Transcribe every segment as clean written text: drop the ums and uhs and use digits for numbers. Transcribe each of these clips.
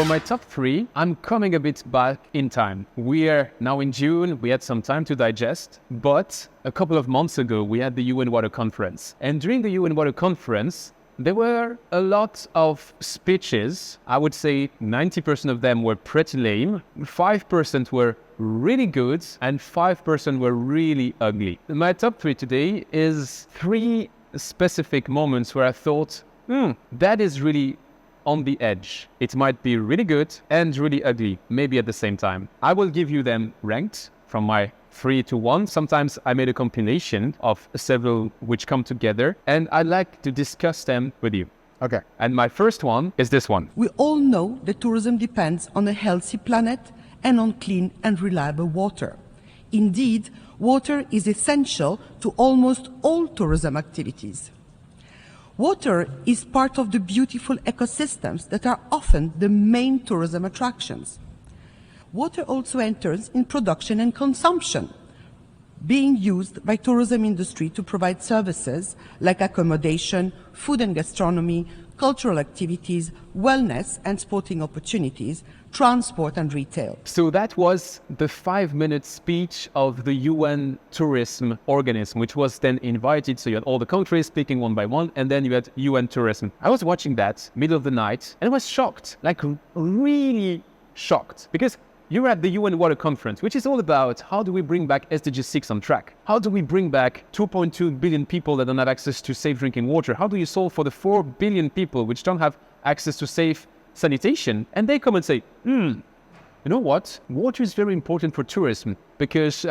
For my top three, I'm coming a bit back in time. We are now in June, we had some time to digest, but a couple of months ago, we had the UN Water Conference. And during the UN Water Conference, there were a lot of speeches. I would say 90% of them were pretty lame, 5% were really good, and 5% were really ugly. My top three today is three specific moments where I thought, that is really on the edge. It might be really good and really ugly, maybe at the same time. I will give you them ranked from my 3 to 1. Sometimes I made a compilation of several which come together, and I'd like to discuss them with you. Okay. And my first one is this one. We all know that tourism depends on a healthy planet and on clean and reliable water. Indeed, water is essential to almost all tourism activities. Water is part of the beautiful ecosystems that are often the main tourism attractions. Water also enters in production and consumption, being used by tourism industry to provide services like accommodation, food and gastronomy, cultural activities, wellness and sporting opportunities, transport and retail. So that was the 5-minute speech of the UN Tourism Organism, which was then invited. So you had all the countries speaking one by one, and then you had UN Tourism. I was watching that middle of the night, and I was shocked, like really shocked, because you're at the UN Water Conference, which is all about how do we bring back SDG 6 on track? How do we bring back 2.2 billion people that don't have access to safe drinking water? How do you solve for the 4 billion people which don't have access to safe sanitation? And they come and say, you know what? Water is very important for tourism because,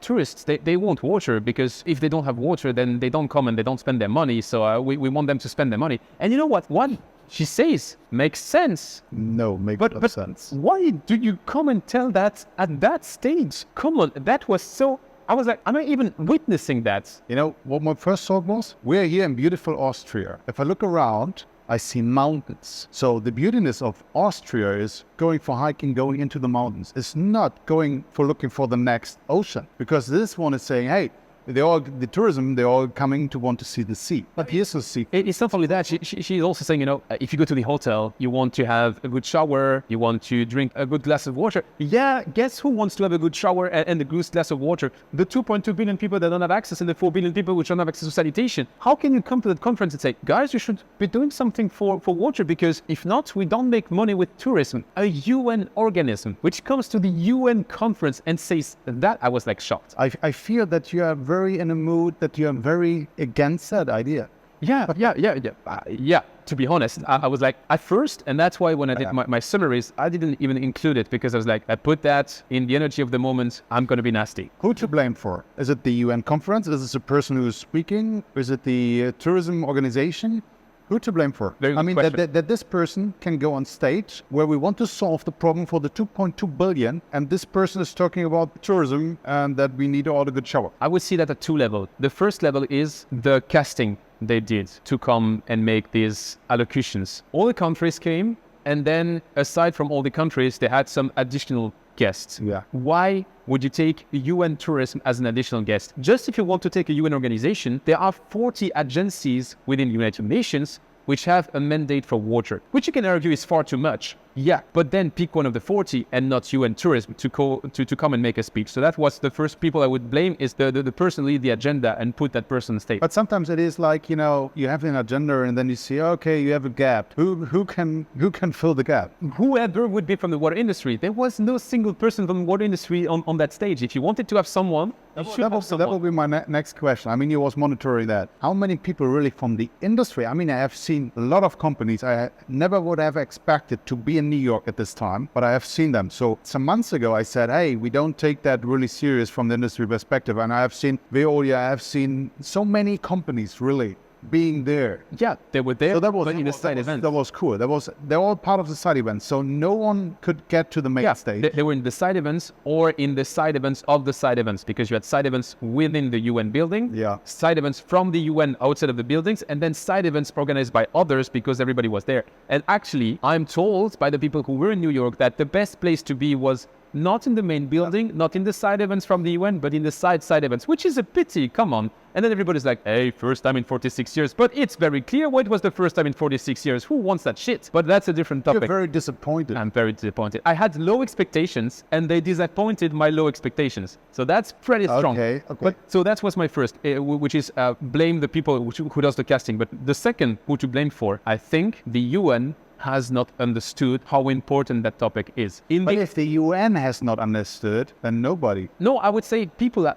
tourists, they want water because if they don't have water, then they don't come and they don't spend their money. So we want them to spend their money. And you know what? What she says makes sense. No, makes sense. Why do you come and tell that at that stage? Come on, that was so... I was like, am I even witnessing that? You know, what my first thought was? We're here in beautiful Austria. If I look around, I see mountains. So the beautiness of Austria is going for hiking, going into the mountains. It's not going for looking for the next ocean. Because this one is saying, hey, they're all coming to want to see the sea. But here's the sea. It's not only that. She's also saying, if you go to the hotel, you want to have a good shower, you want to drink a good glass of water. Yeah, guess who wants to have a good shower and a good glass of water? The 2.2 billion people that don't have access and the 4 billion people which don't have access to sanitation. How can you come to that conference and say, guys, you should be doing something for water, because if not, we don't make money with tourism. A UN organism which comes to the UN conference and says that, I was like shocked. I feel that you are very in a mood that you are very against that idea. Yeah. To be honest, I was like, at first, and that's why when I did my summaries, I didn't even include it, because I was like, I put that in the energy of the moment, I'm going to be nasty. Who to blame for? Is it the UN conference? Is it the person who's speaking? Is it the tourism organization? Who to blame for? I mean, that this person can go on stage where we want to solve the problem for the 2.2 billion, and this person is talking about tourism and that we need all the good shower. I would see that at 2 levels. The first level is the casting they did to come and make these allocutions. All the countries came, and then aside from all the countries, they had some additional guests. Yeah. Why would you take UN tourism as an additional guest? Just if you want to take a UN organization, there are 40 agencies within the United Nations which have a mandate for water, which you can argue is far too much. Yeah, but then pick one of the 40 and not UN tourism to come and make a speech. So that was the first people I would blame, is the person lead the agenda and put that person on stage. But sometimes it is like, you have an agenda and then you see, okay, you have a gap. Who can fill the gap? Whoever would be from the water industry. There was no single person from the water industry on that stage. If you wanted to have someone, that will be my next question. I mean, you was monitoring that. How many people really from the industry? I mean, I have seen a lot of companies I never would have expected to be in New York at this time, but I have seen them. So some months ago, I said, hey, we don't take that really serious from the industry perspective. And I have seen Veolia, I have seen so many companies really being there. Yeah, they were there, so that was, but in the side event. That was cool. They're all part of the side event. So no one could get to the main stage. They were in the side events or in the side events of the side events, because you had side events within the UN building, side events from the UN outside of the buildings, and then side events organized by others because everybody was there. And actually, I'm told by the people who were in New York that the best place to be was not in the main building, not in the side events from the UN, but in the side events, which is a pity, come on. And then everybody's like, hey, first time in 46 years. But it's very clear what was the first time in 46 years. Who wants that shit? But that's a different topic. You're very disappointed. I'm very disappointed. I had low expectations and they disappointed my low expectations. So that's pretty strong. Okay. But, so that was my first, which is blame the people who does the casting. But the second, who to blame for, I think the UN has not understood how important that topic is. But if the UN has not understood, then nobody. No, I would say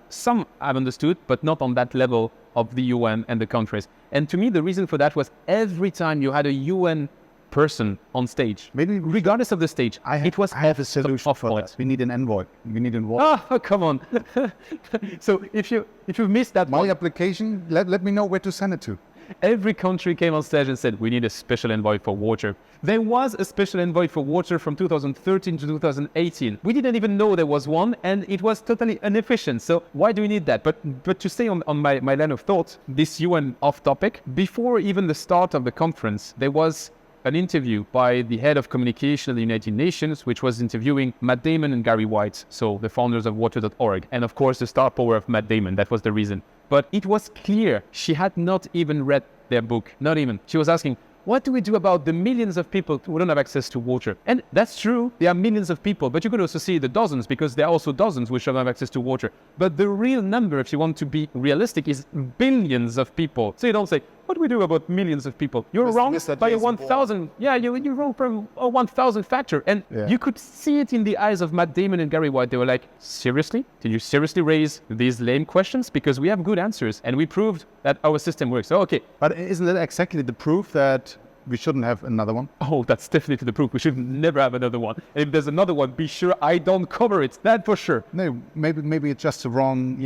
some have understood, but not on that level of the UN and the countries. And to me, the reason for that was every time you had a UN person on stage, maybe regardless of the stage, I have a solution for that. We need an envoy. We need an envoy. Oh, come on. So if you missed that my application, let me know where to send it to. Every country came on stage and said, we need a special envoy for water. There was a special envoy for water from 2013 to 2018. We didn't even know there was one, and it was totally inefficient. So why do we need that? But to stay on my line of thought, this UN off topic, before even the start of the conference, there was an interview by the head of communication of the United Nations, which was interviewing Matt Damon and Gary White, so the founders of water.org. And of course, the star power of Matt Damon, that was the reason. But it was clear she had not even read their book, not even. She was asking, what do we do about the millions of people who don't have access to water? And that's true, there are millions of people, but you could also see the dozens, because there are also dozens which don't have access to water. But the real number, if you want to be realistic, is billions of people. So you don't say, what do we do about millions of people? You're wrong by a 1,000. Yeah, you're wrong from a 1,000 factor. And you could see it in the eyes of Matt Damon and Gary White. They were like, seriously? Did you seriously raise these lame questions? Because we have good answers and we proved that our system works. So, okay. But isn't that exactly the proof that we shouldn't have another one? Oh, that's definitely the proof. We should never have another one. And if there's another one, be sure I don't cover it. That for sure. No, maybe it's just the wrong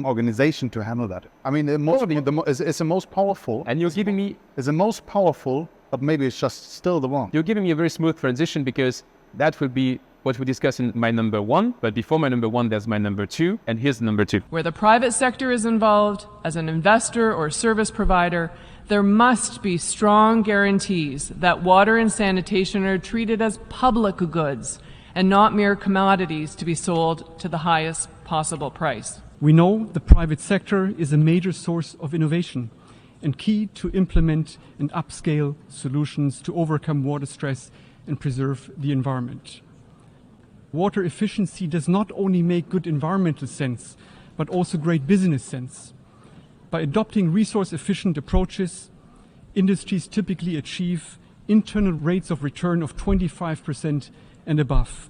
organization to handle that. I mean, it's the most powerful. And you're giving me... It's the most powerful, but maybe it's just still the one. You're giving me a very smooth transition, because that would be what we discuss in my number one. But before my number one, there's my number two. And here's number two. Where the private sector is involved, as an investor or service provider, there must be strong guarantees that water and sanitation are treated as public goods and not mere commodities to be sold to the highest possible price. We know the private sector is a major source of innovation and key to implement and upscale solutions to overcome water stress and preserve the environment. Water efficiency does not only make good environmental sense, but also great business sense. By adopting resource-efficient approaches, industries typically achieve internal rates of return of 25% and above.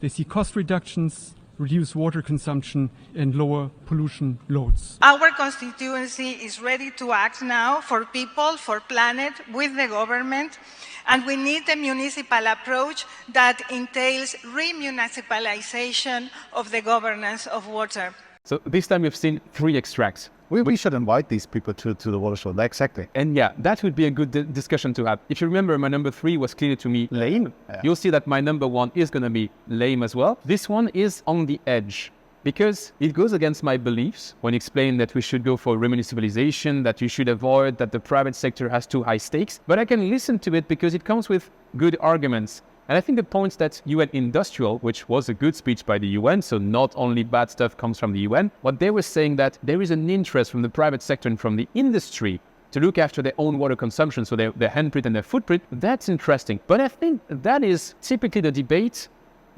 They see cost reductions, reduce water consumption, and lower pollution loads. Our constituency is ready to act now for people, for planet, with the government, and we need a municipal approach that entails remunicipalization of the governance of water. So this time we've seen 3 extracts. We should invite these people to the water show. Exactly. And yeah, that would be a good discussion to have. If you remember, my number 3 was clearly to me lame. Yeah. You'll see that my number 1 is going to be lame as well. This one is on the edge, because it goes against my beliefs when explaining that we should go for remunicipalization, that you should avoid that the private sector has too high stakes. But I can listen to it because it comes with good arguments. And I think the points that UN Industrial, which was a good speech by the UN, so not only bad stuff comes from the UN, what they were saying that there is an interest from the private sector and from the industry to look after their own water consumption, so their handprint and their footprint. That's interesting. But I think that is typically the debate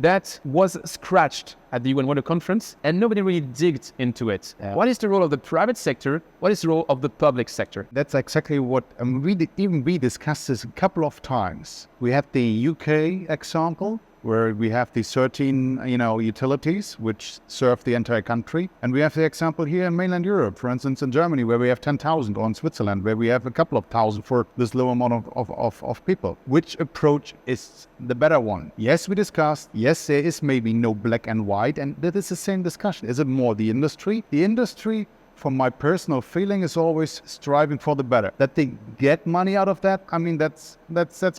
that was scratched at the UN Water Conference, and nobody really digged into it. Yeah. What is the role of the private sector? What is the role of the public sector? That's exactly what we discussed this a couple of times. We had the UK example, where we have the 13, utilities which serve the entire country. And we have the example here in mainland Europe, for instance, in Germany, where we have 10,000, or in Switzerland, where we have a couple of thousand for this low amount of people. Which approach is the better one? Yes, we discussed. Yes, there is maybe no black and white, and that is the same discussion. Is it more the industry? The industry, from my personal feeling, is always striving for the better. That they get money out of that, I mean, that's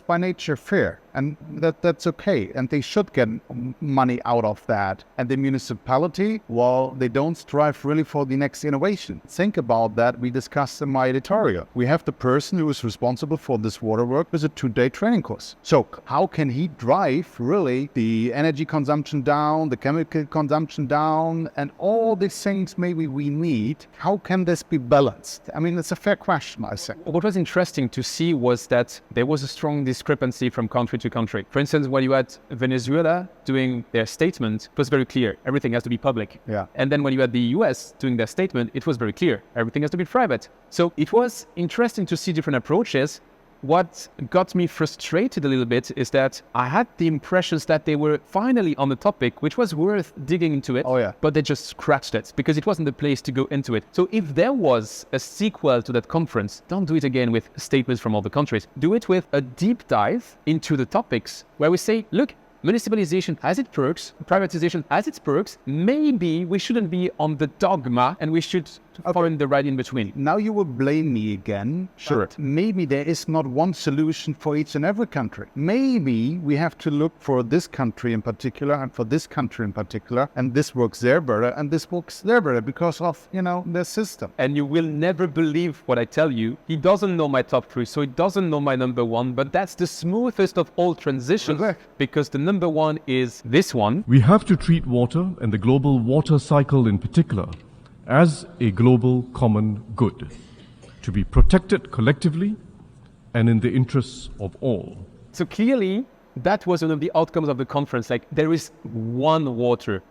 by nature fair. And that's okay. And they should get money out of that. And the municipality, well, they don't strive really for the next innovation. Think about that. We discussed in my editorial. We have the person who is responsible for this water work with a 2-day training course. So how can he drive really the energy consumption down, the chemical consumption down, and all these things maybe we need? How can this be balanced? I mean, it's a fair question, I think. What was interesting to see was that there was a strong discrepancy from country to country. For instance, when you had Venezuela doing their statement, it was very clear. Everything has to be public. Yeah. And then when you had the US doing their statement, it was very clear. Everything has to be private. So it was interesting to see different approaches. What got me frustrated a little bit is that I had the impressions that they were finally on the topic, which was worth digging into it. Oh, yeah. But they just scratched it because it wasn't the place to go into it. So if there was a sequel to that conference, don't do it again with statements from all the countries. Do it with a deep dive into the topics where we say, look, municipalization has its perks, privatization has its perks. Maybe we shouldn't be on the dogma and we should find the right in between. Now you will blame me again. Sure. But maybe there is not one solution for each and every country. Maybe we have to look for this country in particular and for this country in particular, and this works there better and this works there better because of, the system. And you will never believe what I tell you. He doesn't know my top 3, so he doesn't know my number 1, but that's the smoothest of all transitions Correct. because the number 1 is this one. We have to treat water and the global water cycle in particular as a global common good, to be protected collectively and in the interests of all. So clearly, that was one of the outcomes of the conference. Like, there is one water,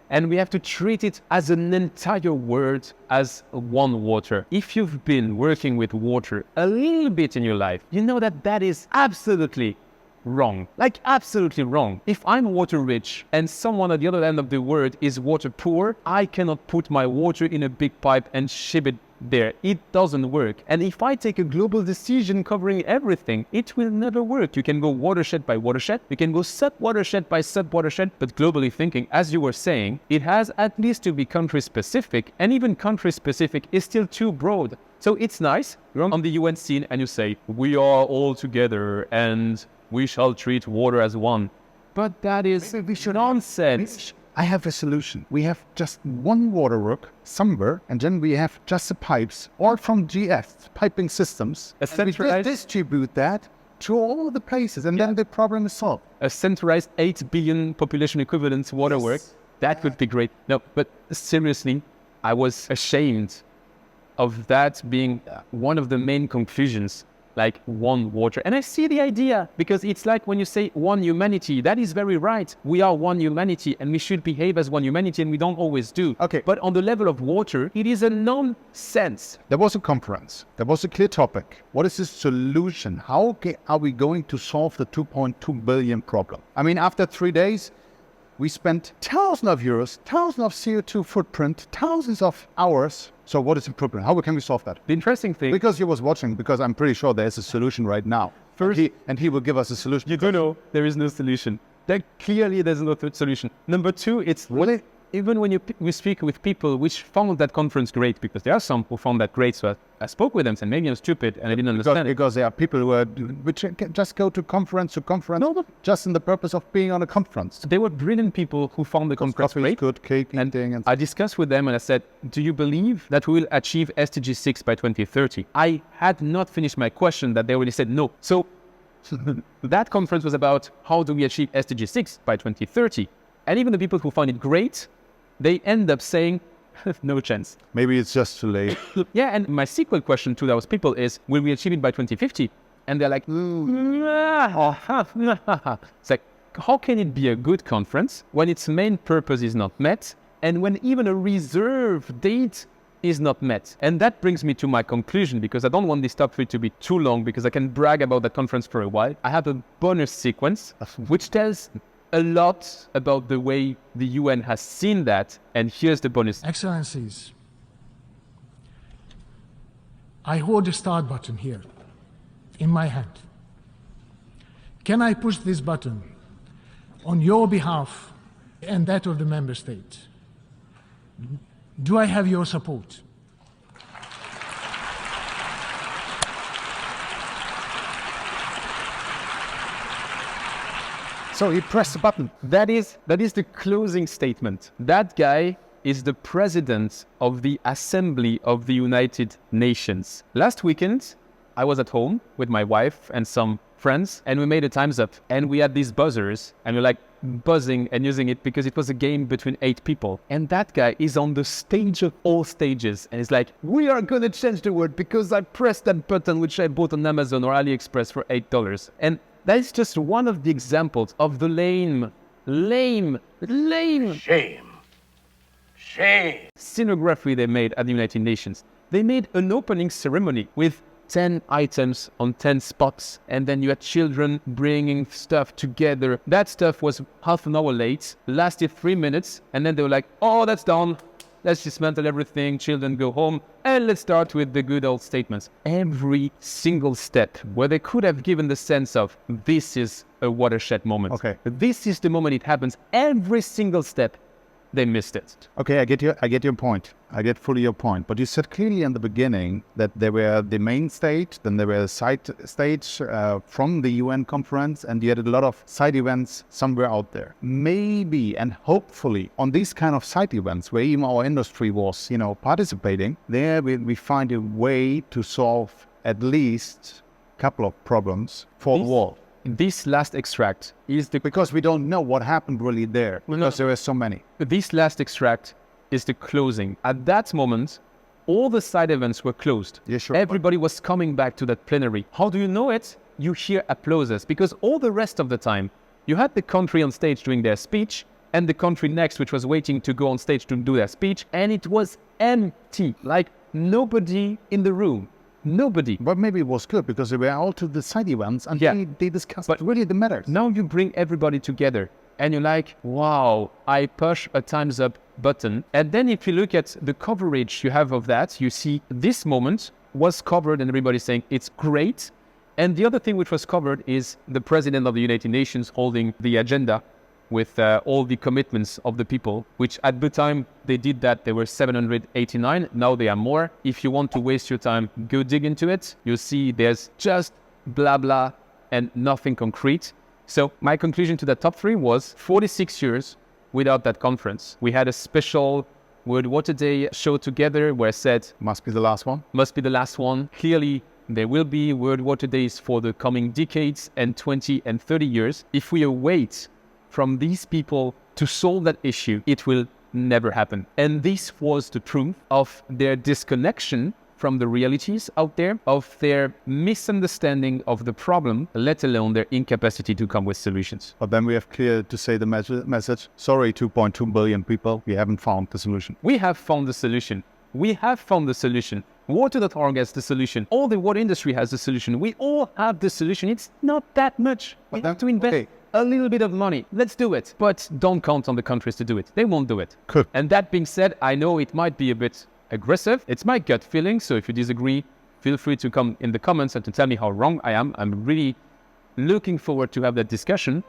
and we have to treat it as an entire world, as one water. If you've been working with water a little bit in your life, you know that that is absolutely wrong. Like, absolutely wrong. If I'm water rich and someone at the other end of the world is water poor, I cannot put my water in a big pipe and ship it there. It doesn't work. And if I take a global decision covering everything, it will never work. You can go watershed by watershed, you can go sub-watershed by sub-watershed, but globally thinking, as you were saying, it has at least to be country specific, and even country specific is still too broad. So it's nice, you're on the UN scene and you say, we are all together and we shall treat water as one. But that is nonsense. I have a solution. We have just one waterwork somewhere, and then we have just the pipes, or from GS, piping systems. A centralized- And we distribute that to all the places, and then the problem is solved. A centralized 8 billion population equivalent waterwork, that would be great. No, but seriously, I was ashamed of that being one of the main conclusions, like one water. And I see the idea, because it's like when you say one humanity, that is very right. We are one humanity and we should behave as one humanity, and we don't always do. Okay. But on the level of water, it is a nonsense. There was a conference. There was a clear topic. What is the solution? How are we going to solve the 2.2 billion problem? I mean, after 3 days, we spent thousands of euros, thousands of CO2 footprint, thousands of hours. So what is the problem? How can we solve that? The interesting thing... Because he was watching, because I'm pretty sure there's a solution right now. First- and he will give us a solution. You do know there is no solution. Clearly there's no solution. Number two, it's Really? Even when we speak with people which found that conference great, because there are some who found that great, so I spoke with them and maybe I'm stupid and I didn't understand it. Because there are people who which just go to conference, No. just in the purpose of being on a conference. There were brilliant people who found the conference Coffee is great. good, cake eating, and I discussed with them and I said, do you believe that we will achieve SDG 6 by 2030? I had not finished my question that they already said no. So that conference was about how do we achieve SDG 6 by 2030? And even the people who found it great, they end up saying, no chance. maybe it's just too late. Yeah, and my sequel question to those people is, will we achieve it by 2050? And they're like, it's like, how can it be a good conference when its main purpose is not met and when even a reserve date is not met? And that brings me to my conclusion, because I don't want this top 3 to be too long, because I can brag about that conference for a while. I have a bonus sequence which tells a lot about the way the UN has seen that, and here's the bonus. Excellencies, I hold the start button here in my hand. Can I push this button on your behalf and that of the member state? Do I have your support? So he pressed the button. That is the closing statement. That guy is the president of the Assembly of the United Nations. Last weekend, I was at home with my wife and some friends, and we made a time's up, and we had these buzzers, and we're like buzzing and using it because it was a game between 8 people. And that guy is on the stage of all stages, and he's like, we are gonna change the world because I pressed that button which I bought on Amazon or AliExpress for $8. And that is just one of the examples of the lame shame scenography they made at the United Nations. They made an opening ceremony with 10 items on 10 spots, and then you had children bringing stuff together. That stuff was half an hour late, lasted 3 minutes, and then they were like, oh, that's done. Let's dismantle everything, children go home, and let's start with the good old statements. Every single step where they could have given the sense of, this is a watershed moment. Okay. This is the moment it happens. Every single step, they missed it. Okay, I get your point. I get fully your point. But you said clearly in the beginning that there were the main stage, then there were a side stage from the UN conference, and you had a lot of side events somewhere out there. Maybe and hopefully on these kind of side events where even our industry was, participating, there we find a way to solve at least a couple of problems for the world. This last extract is because we don't know what happened really there, because there were so many. This last extract is the closing. At that moment, all the side events were closed. Yeah, sure. Everybody was coming back to that plenary. How do you know it? You hear applauses, because all the rest of the time, you had the country on stage doing their speech, and the country next, which was waiting to go on stage to do their speech, and it was empty, like nobody in the room. Nobody. But maybe it was good because they were all to the side events and they discussed really the matters. Now you bring everybody together and you're like, wow, I push a time's up button. And then if you look at the coverage you have of that, you see this moment was covered and everybody's saying it's great. And the other thing which was covered is the president of the United Nations holding the agenda with all the commitments of the people, which at the time they did that, there were 789, now there are more. If you want to waste your time, go dig into it. You'll see there's just blah, blah, and nothing concrete. So my conclusion to the top 3 was 46 years without that conference. We had a special World Water Day show together where I said, must be the last one. Must be the last one. Clearly, there will be World Water Days for the coming decades and 20 and 30 years. If we await from these people to solve that issue, it will never happen. And this was the truth of their disconnection from the realities out there, of their misunderstanding of the problem, let alone their incapacity to come with solutions. But then we have clear to say the message, sorry, 2.2 billion people, we haven't found the solution. We have found the solution. We have found the solution. Water.org has the solution. All the water industry has the solution. We all have the solution. It's not that much. We have to invest a little bit of money. Let's do it. But don't count on the countries to do it. They won't do it. Cool. And that being said, I know it might be a bit aggressive. It's my gut feeling. So if you disagree, feel free to come in the comments and to tell me how wrong I am. I'm really looking forward to have that discussion.